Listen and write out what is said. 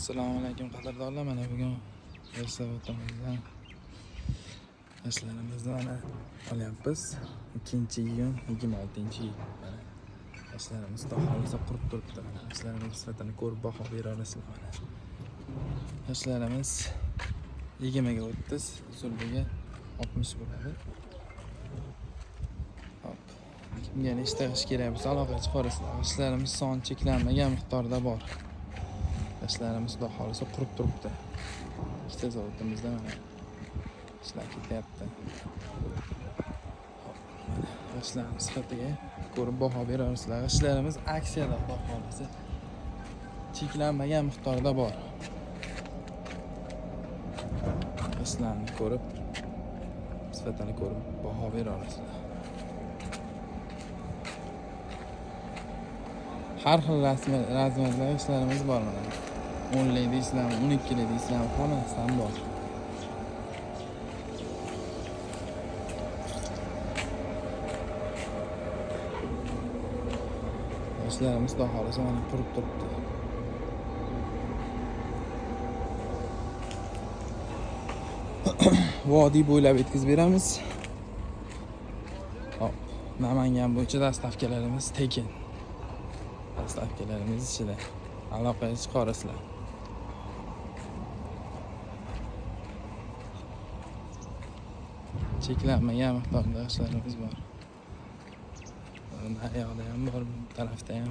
Assalomu alaykum qadrdonlar, mana bugun Yunusobodimizdan ishlarimizni mana olyapmiz. 2-iyun 26-yil. Mana ishlarimiz xudo xolisa qurib turibdi. Mana ishlarimiz sifatini ko'rib baho bera olasizlar. Mana ishlarimiz 20 ga o'tdi, uzunligi 60 bo'ladi. Hop. Kimga nechta ish kerak bo'lsa aloqa chiqarasizlar. Ishlarimiz son cheklanmagan miqdorda bor. Ishlarimiz xudo xolisa qurib turibdi. Ikkita zavodimizda mana ishlar ketyapti. Ishlarimiz sifatiga ko'rib baho bera olasizlar. Ishlarimiz aksiyada xudo xolisa cheklanmagan miqdorda bor. Ishlarni ko'rib, sifatini ko'rib baho bera olasizlar. Har xil razmerda ishlarimiz bor mana. 10 lik deysizlarmi, 12 lik deysizlarmi, hammasidan bor. Ishlarimiz xudo xolisa mana qurib turibdi. Vodiy bo'ylab yetkazib beramiz. Hop, Namangan bo'yicha dastavkalarimiz tekin. Dastavkalarimiz ichida aloqaga chiqarasizlar. Cheklanmagan miqdorda ishlarimiz bor. Bu yoqda ham bor, bu tarafda ham.